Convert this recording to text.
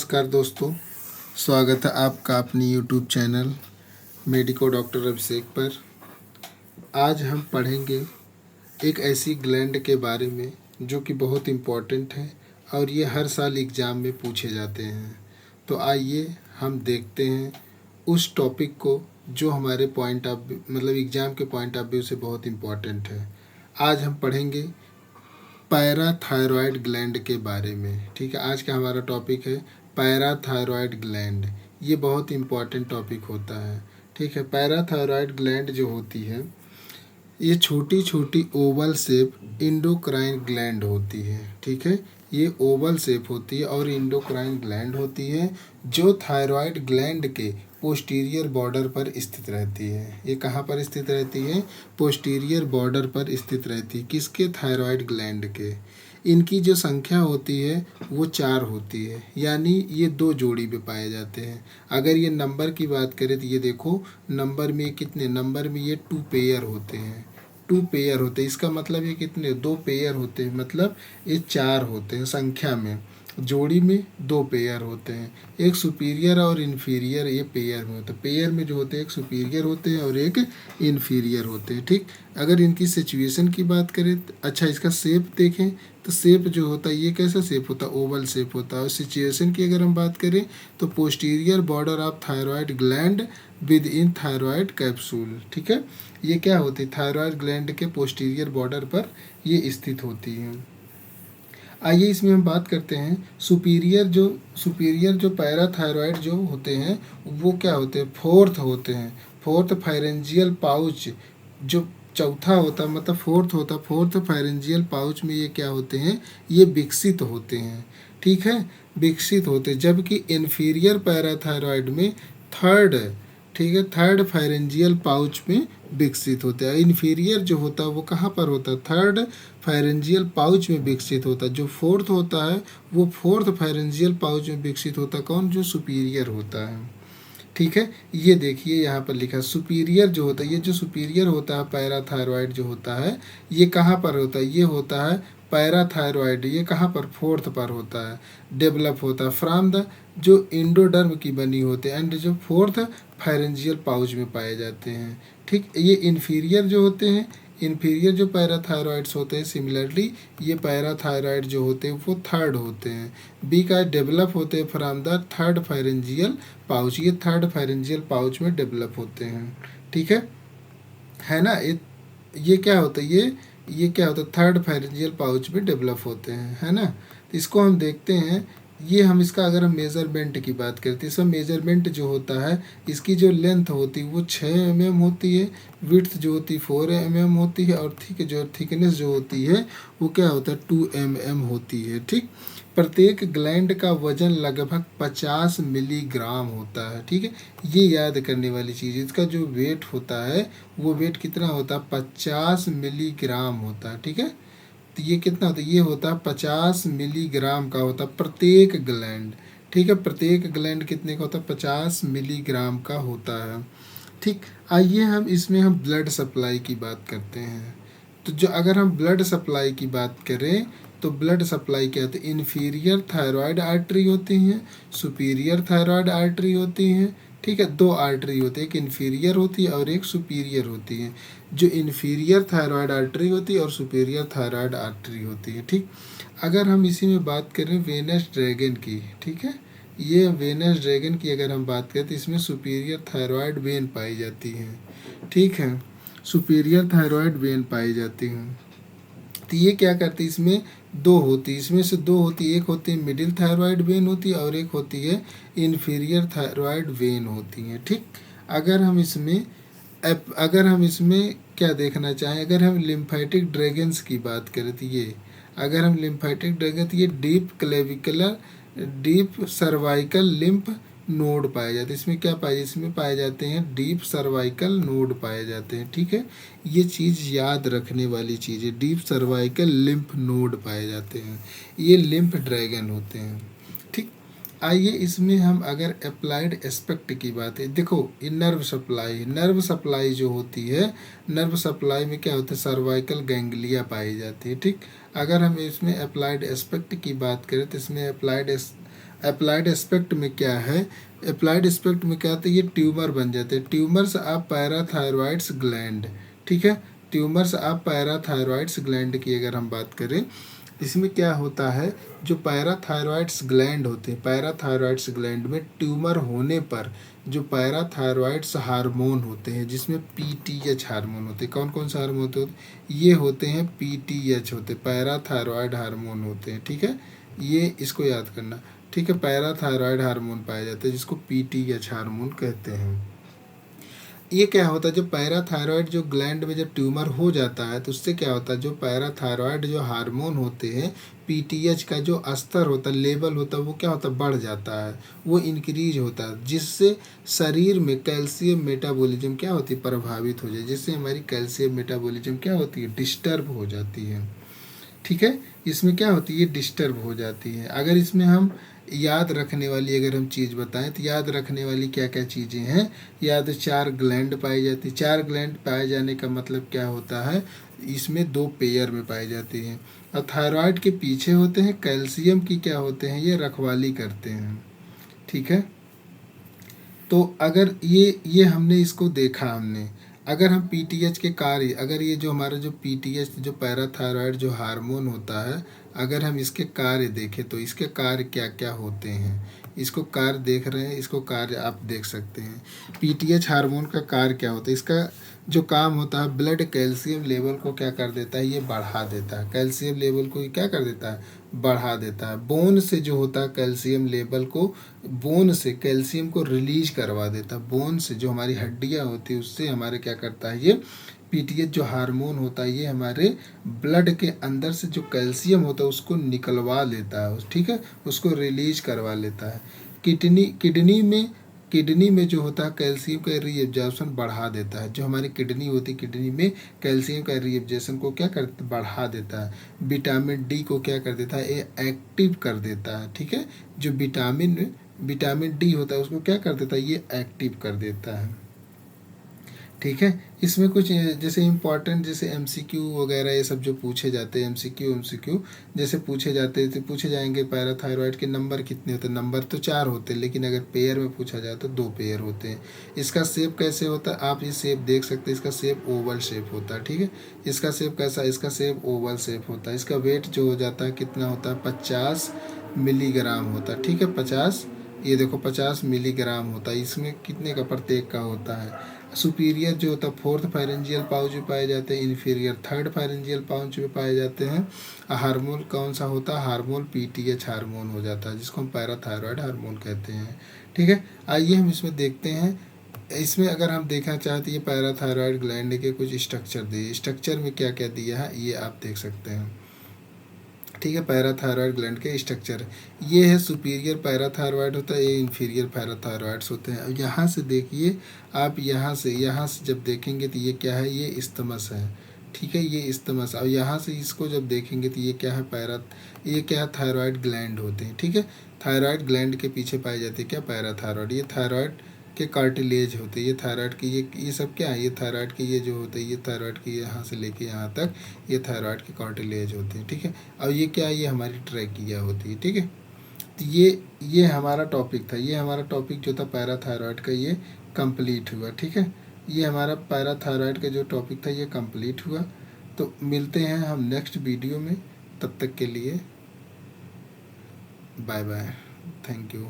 नमस्कार दोस्तों, स्वागत है आपका अपनी यूट्यूब चैनल मेडिको डॉक्टर अभिषेक पर। आज हम पढ़ेंगे एक ऐसी ग्लैंड के बारे में जो कि बहुत इम्पोर्टेंट है और ये हर साल एग्ज़ाम में पूछे जाते हैं। तो आइए हम देखते हैं उस टॉपिक को जो हमारे पॉइंट ऑफ मतलब एग्ज़ाम के पॉइंट ऑफ व्यू से बहुत इम्पोर्टेंट है। आज हम पढ़ेंगे पैराथायरॉयड ग्लैंड के बारे में। ठीक है, आज का हमारा टॉपिक है पैराथायरॉयड ग्लैंड। ये बहुत इम्पॉर्टेंट टॉपिक होता है। ठीक है, पैराथायरॉयड ग्लैंड जो होती है ये छोटी छोटी ओवल शेप इंडोक्राइन ग्लैंड होती है। ठीक है, ये ओवल शेप होती है और इंडोक्राइन ग्लैंड होती है जो थायरॉयड ग्लैंड के पोस्टीरियर बॉर्डर पर स्थित रहती है। ये कहाँ पर स्थित रहती है? पोस्टीरियर बॉर्डर पर स्थित रहती है। किसके? थायरॉयड ग्लैंड के। इनकी जो संख्या होती है वो 4 होती है, यानी ये 2 जोड़ी में पाए जाते हैं। अगर ये नंबर की बात करें तो ये देखो नंबर में कितने, नंबर में ये 2 पेयर होते हैं। 2 पेयर होते हैं, इसका मतलब ये कितने? 2 पेयर होते हैं, मतलब ये 4 होते हैं संख्या में। जोड़ी में 2 पेयर होते हैं, एक सुपीरियर और इन्फीरियर ये पेयर में होते हैं। पेयर में जो होते हैं एक सुपीरियर होते हैं और एक इन्फीरियर होते हैं। ठीक, अगर इनकी सिचुएशन की बात करें, अच्छा इसका शेप देखें तो शेप जो होता है ये कैसा शेप होता है? ओवल शेप होता है। और सिचुएशन की अगर हम बात करें तो posterior border of thyroid gland with in thyroid capsule. ठीक है, ये क्या होती है? थायरॉयड ग्लैंड के पोस्टीरियर बॉर्डर पर ये स्थित होती है। आइए इसमें हम बात करते हैं सुपीरियर जो पैराथायरॉयड जो होते हैं वो क्या होते हैं? फोर्थ होते हैं। फोर्थ फायरेंजियल पाउच जो चौथा होता है, मतलब फोर्थ फायरेंजियल पाउच में ये क्या होते हैं? ये विकसित होते हैं। ठीक है, विकसित होते हैं। जबकि इन्फीरियर पैराथायरॉयड में थर्ड फायरेंजियल पाउच में विकसित होते हैं। इन्फीरियर जो होता है वो कहाँ पर होता है? थर्ड फायरेंजियल पाउच में विकसित होता है। जो फोर्थ होता है वो फोर्थ फायरेंजियल पाउच में विकसित होता है। कौन? जो सुपीरियर होता है। ठीक है, ये देखिए यहाँ पर लिखा सुपीरियर जो होता है, ये जो सुपीरियर होता है पैराथायरॉयड जो होता है ये कहाँ पर होता है? ये होता है पैराथायरॉयड, ये कहाँ पर? फोर्थ पर होता है। डेवलप होता है फ्रॉम द जो इंडोडर्म की बनी होते हैं एंड जो फोर्थ फायरेंजियल पाउच में पाए जाते हैं। ठीक, ये इन्फीरियर जो होते हैं, इन्फीरियर जो पैराथायरॉइड्स होते हैं, सिमिलरली ये पैराथायरॉइड जो होते हैं वो थर्ड होते हैं। बी का डेवलप होते हैं फ्रॉम द थर्ड फायरेंजियल पाउच, ये थर्ड फायरेंजियल पाउच में डेवलप होते हैं। ठीक है ना? ये क्या होता है? ये क्या होता है? थर्ड फायरेंजियल पाउच में डेवलप होते हैं, है ना? तो इसको हम देखते हैं। ये हम इसका अगर हम मेज़रमेंट की बात करते हैं, इसका मेज़रमेंट जो होता है इसकी जो लेंथ होती है वो 6 mm होती है, विड्थ जो होती है 4 mm होती है और थिकनेस जो होती है वो क्या होता है? 2 mm होती है। ठीक, प्रत्येक ग्लैंड का वजन लगभग 50 मिलीग्राम होता है। ठीक है, ये याद करने वाली चीज़। इसका जो वेट होता है वो वेट कितना होता है? 50 मिलीग्राम होता है। ठीक है, तो ये कितना होता है? ये होता है 50 मिलीग्राम का होता है प्रत्येक ग्लैंड। ठीक है, प्रत्येक ग्लैंड कितने का होता है? 50 मिलीग्राम का होता है। ठीक, आइए हम ब्लड सप्लाई की बात करते हैं। तो जो अगर हम ब्लड सप्लाई की बात करें तो ब्लड सप्लाई क्या होती है? इन्फीरियर थायरॉयड आर्टरी होती हैं, सुपीरियर थायरॉयड आर्टरी होती हैं। ठीक है, 2 आर्टरी होती है, एक इन्फीरियर होती है और एक सुपीरियर होती है। जो इन्फीरियर थायरॉयड आर्टरी होती है और सुपीरियर थायरॉयड आर्टरी होती है। ठीक, अगर हम इसी में बात करें वेनस ड्रैगन की, ठीक है, ये वेनस ड्रैगन की अगर हम बात करें तो इसमें सुपीरियर थायरॉयड वेन पाई जाती हैं। ठीक है, सुपीरियर थायरॉयड वेन पाई जाती हैं। तो ये क्या करती है? इसमें 2 होती है, इसमें से 2 होती है, एक होती है मिडिल थायरॉयड वेन होती है और एक होती है इन्फीरियर थायरॉयड वेन होती है। ठीक, अगर हम इसमें क्या देखना चाहें, अगर हम लिम्फेटिक ड्रैगन्स की बात करें तो ये अगर हम लिम्फेटिक ड्रैगन तो ये डीप सर्वाइकल लिम्फ नोड पाए जाते हैं। इसमें क्या पाए? इसमें पाए जाते हैं डीप सर्वाइकल नोड पाए जाते हैं। ठीक है, ये चीज़ याद रखने वाली चीज़ है, डीप सर्वाइकल लिम्फ नोड पाए जाते हैं, ये लिम्फ ड्रैगन होते हैं। ठीक, आइए इसमें हम अगर अप्लाइड एस्पेक्ट की बात है, देखो ये नर्व सप्लाई जो होती है, नर्व सप्लाई में क्या होता है? सर्वाइकल गैंग्लिया पाई जाती है। ठीक, अगर हम इसमें अप्लाइड एस्पेक्ट की बात करें तो इसमें अप्लाइड एस्पेक्ट में क्या है, अप्लाइड एस्पेक्ट में क्या होता है, ये ट्यूमर बन जाते हैं, ट्यूमर्स ऑफ पैराथायरॉइड्स ग्लैंड। ठीक है, ट्यूमर्स ऑफ पैराथायरॉइड्स ग्लैंड की अगर हम बात करें, इसमें क्या होता है, जो पैराथायरॉइड्स ग्लैंड होते हैं, पैराथायरॉइड्स ग्लैंड में ट्यूमर होने पर जो पैराथायरॉइड्स हार्मोन होते हैं, जिसमें पीटीएच हार्मोन होते हैं, कौन कौन से हार्मोन होते हैं, ये होते हैं पीटीएच होते हैं, पैराथायरॉइड हार्मोन होते हैं। ठीक है, ये इसको याद करना। ठीक है, पैराथायरॉइड हार्मोन पाए जाते हैं जिसको पीटीएच हार्मोन कहते हैं। ये क्या होता है, जो पैराथायरॉइड जो ग्लैंड में जब ट्यूमर हो जाता है तो उससे क्या होता है, जो पैराथायरॉइड जो हार्मोन होते हैं, पीटीएच का जो स्तर होता है, लेवल होता है, वो क्या होता है, बढ़ जाता है, वो इंक्रीज होता है, जिससे शरीर में कैल्शियम मेटाबॉलिज्म क्या होती है, प्रभावित हो जाए, जिससे हमारी कैल्शियम मेटाबॉलिज्म क्या होती है, डिस्टर्ब हो जाती है। ठीक है, इसमें क्या होती है, डिस्टर्ब हो जाती है। अगर इसमें हम याद रखने वाली अगर हम चीज़ बताएं तो याद रखने वाली क्या क्या चीज़ें हैं, याद 4 ग्लैंड पाई जाती है। 4 ग्लैंड पाए जाने का मतलब क्या होता है, इसमें 2 पेयर में पाई जाती हैं, और थायराइड के पीछे होते हैं, कैल्शियम की क्या होते हैं, ये रखवाली करते हैं। ठीक है, तो अगर ये हमने इसको देखा, हमने अगर हम पीटीएच के कार्य, अगर ये जो हमारा जो पीटीएच जो पैराथायरॉयड जो हार्मोन होता है, अगर हम इसके कार्य देखें तो इसके कार्य क्या क्या होते हैं, इसको कार्य देख रहे हैं, इसको कार्य आप देख सकते हैं। पीटीएच हार्मोन का कार्य क्या होता है, इसका जो काम होता है, ब्लड कैल्शियम लेवल को क्या कर देता है, ये बढ़ा देता है, कैल्शियम लेवल को ये क्या कर देता है, बढ़ा देता है। बोन से जो होता है कैल्शियम लेवल को, बोन से कैल्शियम को रिलीज करवा देता है, बोन से जो हमारी हड्डियां होती है उससे हमारे क्या करता है, ये पीटीएच जो हार्मोन होता है ये हमारे ब्लड के अंदर से जो कैल्शियम होता है उसको निकलवा लेता है, ठीक है, उसको रिलीज करवा लेता है। किडनी में जो होता है कैल्शियम का रीएब्जॉर्प्शन बढ़ा देता है, जो हमारी किडनी होती है किडनी में कैल्शियम का रीएब्जॉर्प्शन को क्या कर बढ़ा देता है। विटामिन डी को क्या कर देता है, ये एक्टिव कर देता है। ठीक है, जो विटामिन डी होता है उसको क्या कर देता है, ये एक्टिव कर देता है। ठीक है, इसमें कुछ जैसे इम्पॉर्टेंट जैसे एमसीक्यू वगैरह ये सब जो पूछे जाते हैं, एमसीक्यू जैसे पूछे जाते हैं, तो पूछे जाएंगे पैराथायरॉयड के नंबर कितने होते हैं, नंबर तो 4 होते हैं, लेकिन अगर पेयर में पूछा जाए तो 2 पेयर होते हैं। इसका शेप कैसे होता है, आप ये शेप देख सकते हैं, इसका शेप ओवल शेप होता है। ठीक है, इसका शेप कैसा, इसका शेप ओवल शेप होता है। इसका वेट जो हो जाता है कितना होता है, 50 मिलीग्राम होता है। ठीक है, 50, ये देखो 50 मिलीग्राम होता है, इसमें कितने का प्रत्येक का होता है। सुपीरियर जो होता है 4th फायरेंजियल पाउच में पाए जाते हैं, इन्फीरियर 3rd फायरेंजियल पाउच में पाए जाते हैं। हार्मोन कौन सा होता है, हार्मोन पीटीएच हार्मोन हो जाता है, जिसको हम पैराथायरॉयड हार्मोन कहते हैं। ठीक है, आइए हम इसमें देखते हैं। इसमें अगर हम देखना चाहते हैं ये पैराथायरॉयड ग्लैंड के कुछ स्ट्रक्चर दिए, स्ट्रक्चर में क्या क्या दिया है ये आप देख सकते हैं। ठीक है, पैराथायरॉयड ग्लैंड के स्ट्रक्चर, ये है सुपीरियर पैराथायरॉयड होता है, ये इन्फीरियर पैराथायरॉयड्स होते हैं। अब यहाँ से देखिए आप, यहाँ से जब देखेंगे तो ये क्या है, ये इस्थमस है। ठीक है, ये इस्थमस, और यहाँ से इसको जब देखेंगे तो ये क्या है, ये क्या है, थायरॉयड ग्लैंड होते हैं। ठीक है, थायरॉयड ग्लैंड के पीछे पाई जाती है क्या, पैराथायरॉयड, ये थायरॉयड के कार्टिलेज होते हैं, ये थायराइड की ये सब क्या है, ये थायराइड के ये जो होते हैं, ये थायराइड की यहाँ से लेके यहाँ तक ये थायराइड के कार्टिलेज होते हैं। ठीक है, और ये क्या है, ये हमारी ट्रैकिया होती है। ठीक है, तो ये हमारा टॉपिक था, ये हमारा टॉपिक जो था पैराथायरॉयड का, ये कंप्लीट हुआ। ठीक है, ये हमारा पैराथायरॉयड का जो टॉपिक था ये कंप्लीट हुआ। तो मिलते हैं हम नेक्स्ट वीडियो में, तब तक के लिए बाय बाय, थैंक यू।